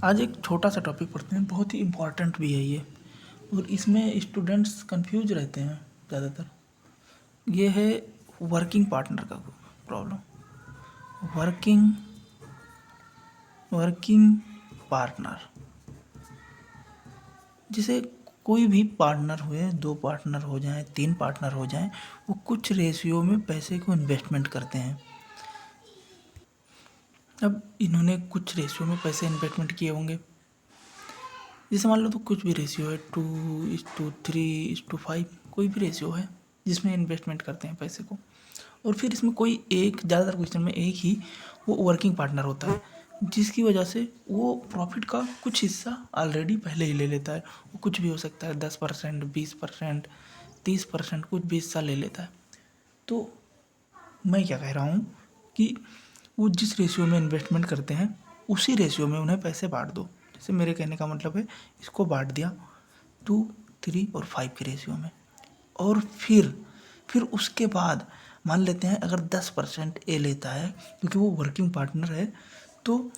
आज एक छोटा सा टॉपिक पढ़ते हैं, बहुत ही इम्पोर्टेंट भी है ये, और इसमें स्टूडेंट्स कंफ्यूज रहते हैं ज़्यादातर। ये है वर्किंग पार्टनर का प्रॉब्लम। वर्किंग वर्किंग पार्टनर, जिसे कोई भी पार्टनर हुए, 2 पार्टनर हो जाएं, 3 पार्टनर हो जाएं, वो कुछ रेशियो में पैसे को इन्वेस्टमेंट करते हैं। अब इन्होंने कुछ रेशियो में पैसे इन्वेस्टमेंट किए होंगे, जैसे मान लो तो कुछ भी रेशियो है 2:3:5, कोई भी रेशियो है जिसमें इन्वेस्टमेंट करते हैं पैसे को। और फिर इसमें कोई एक, ज़्यादातर क्वेश्चन में एक ही वो वर्किंग पार्टनर होता है, जिसकी वजह से वो प्रॉफिट का कुछ हिस्सा ऑलरेडी पहले ही ले लेता है। वो कुछ भी हो सकता है, 10%, 20%, 30%, कुछ भी हिस्सा ले लेता है। तो मैं क्या कह रहा हूँ कि वो जिस रेशियो में इन्वेस्टमेंट करते हैं उसी रेशियो में उन्हें पैसे बांट दो। जैसे मेरे कहने का मतलब है, इसको बांट दिया 2, 3 और 5 के रेशियो में। और फिर उसके बाद मान लेते हैं अगर 10% ए लेता है, क्योंकि वो वर्किंग पार्टनर है, तो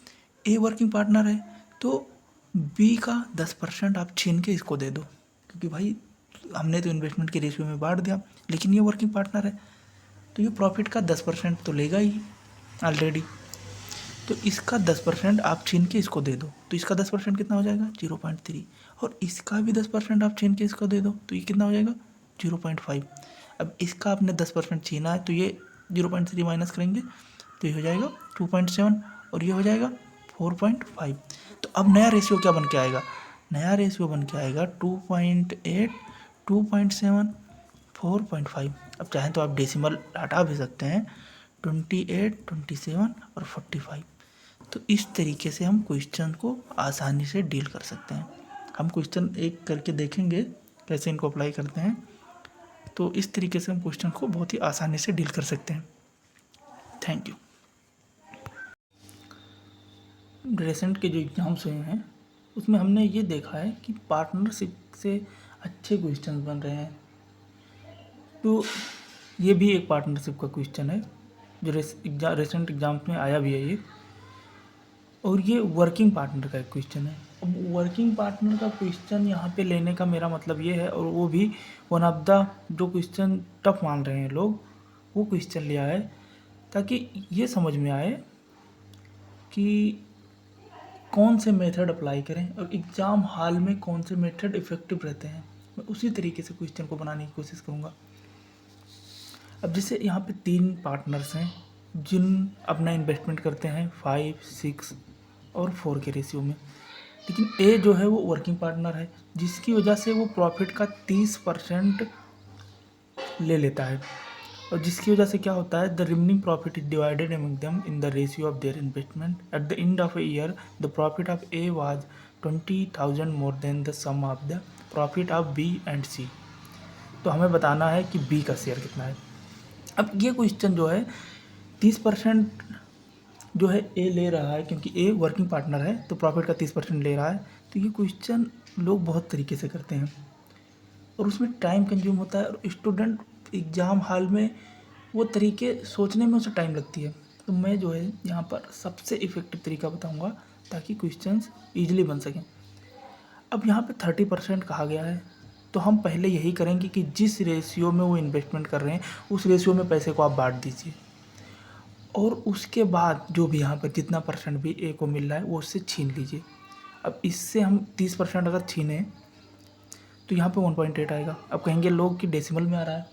ए वर्किंग पार्टनर है तो बी का 10% आप छीन के इसको दे दो, क्योंकि भाई हमने तो इन्वेस्टमेंट के रेशियो में बांट दिया, लेकिन ये वर्किंग पार्टनर है तो ये प्रॉफिट का 10% तो लेगा ही ऑलरेडी। तो इसका 10% आप छीन के इसको दे दो, तो इसका 10% कितना हो जाएगा 0.3, और इसका भी 10% आप छीन के इसको दे दो तो ये कितना हो जाएगा 0.5। अब इसका आपने 10% छीना है तो ये 0.3 माइनस करेंगे तो ये हो जाएगा 2.7 और ये हो जाएगा 4.5। तो अब नया रेशियो क्या बन के आएगा, नया रेशियो बन के आएगा 2.8, 2.7, 4.5। अब चाहें तो आप डेसिमल हटा भी सकते हैं, 28, 27 और 45। तो इस तरीके से हम क्वेश्चन को आसानी से डील कर सकते हैं। हम क्वेश्चन एक करके देखेंगे कैसे इनको अप्लाई करते हैं, तो इस तरीके से हम क्वेश्चन को बहुत ही आसानी से डील कर सकते हैं। Thank you. रिसेंट के जो एग्ज़ाम्स हुए हैं उसमें हमने ये देखा है कि पार्टनरशिप से अच्छे क्वेश्चन बन रहे हैं। तो ये भी एक पार्टनरशिप का क्वेश्चन है जो रिसेंट एग्जाम्स में आया भी है ये, और ये वर्किंग पार्टनर का एक क्वेश्चन है। अब वर्किंग पार्टनर का क्वेश्चन यहाँ पे लेने का मेरा मतलब ये है, और वो भी वन ऑफ द जो क्वेश्चन टफ मान रहे हैं लोग, वो क्वेश्चन लिया है ताकि ये समझ में आए कि कौन से मेथड अप्लाई करें और एग्ज़ाम हॉल में कौन से मेथड इफ़ेक्टिव रहते हैं। मैं उसी तरीके से क्वेश्चन को बनाने की कोशिश करूँगा। अब जैसे यहाँ पे 3 पार्टनर्स हैं जिन अपना इन्वेस्टमेंट करते हैं 5, 6 और 4 के रेशियो में, लेकिन ए जो है वो वर्किंग पार्टनर है, जिसकी वजह से वो प्रॉफिट का 30% ले लेता है, और जिसकी वजह से क्या होता है, the remaining profit is divided among them in the ratio of their investment. At the end of a year the profit of A was 20,000 more than the sum of the profit of B and C. तो हमें बताना है कि B का share कितना है। अब ये क्वेश्चन जो है 30% जो है ए ले रहा है, क्योंकि ए वर्किंग पार्टनर है तो प्रॉफिट का 30% ले रहा है। तो ये क्वेश्चन लोग बहुत तरीके से करते हैं और उसमें टाइम कंज्यूम होता है, और स्टूडेंट एग्ज़ाम हॉल में वो तरीके सोचने में उसे टाइम लगती है। तो मैं जो है यहाँ पर सबसे इफ़ेक्टिव तरीका बताऊँगा ताकि क्वेश्चंस ईजिली बन सकें। अब यहाँ पे 30% कहा गया है, तो हम पहले यही करेंगे कि जिस रेशियो में वो इन्वेस्टमेंट कर रहे हैं उस रेशियो में पैसे को आप बांट दीजिए, और उसके बाद जो भी यहाँ पर जितना परसेंट भी ए को मिल रहा है वो उससे छीन लीजिए। अब इससे हम 30% अगर छीनें तो यहाँ पे 1.8 आएगा। अब कहेंगे लोग कि डेसिमल में आ रहा है,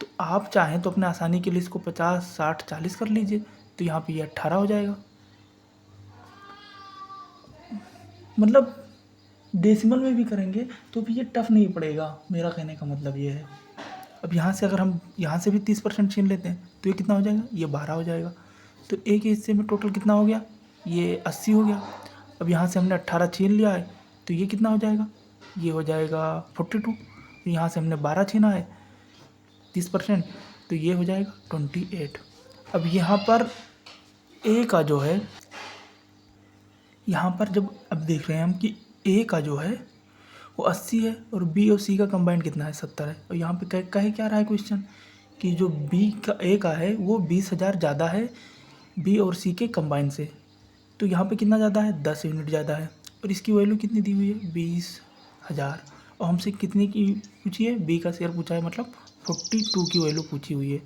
तो आप चाहें तो अपने आसानी के लिए इसको 50, 60, 40 कर लीजिए, तो यहाँ पे ये 18 हो जाएगा। मतलब डेसिमल में भी करेंगे तो भी ये टफ नहीं पड़ेगा, मेरा कहने का मतलब ये है। अब यहाँ से अगर हम यहाँ से भी 30% छीन लेते हैं तो ये कितना हो जाएगा, ये 12 हो जाएगा। तो एक ही हिस्से में टोटल कितना हो गया, ये 80 हो गया। अब यहाँ से हमने 18 छीन लिया है तो ये कितना हो जाएगा, ये हो जाएगा 42। यहाँ से हमने 12 छीना है 30%, तो ये हो जाएगा 28। अब यहाँ पर ए का जो है, यहाँ पर जब अब देख रहे हैं हम कि ए का जो है वो 80 है और बी और सी का कंबाइंड कितना है 70 है। और यहाँ पे कहे क्या रहा है क्वेश्चन कि जो बी का ए का है वो 20,000 ज़्यादा है बी और सी के कंबाइन से। तो यहाँ पे कितना ज़्यादा है, 10 यूनिट ज़्यादा है। और इसकी वैल्यू कितनी दी हुई है, 20,000। और हमसे कितने की पूछी है, बी का शेयर पूछा है, मतलब 42 की वैल्यू पूछी हुई है।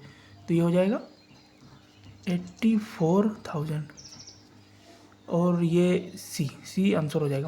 तो ये हो जाएगा 84,000 और ये सी आंसर हो जाएगा।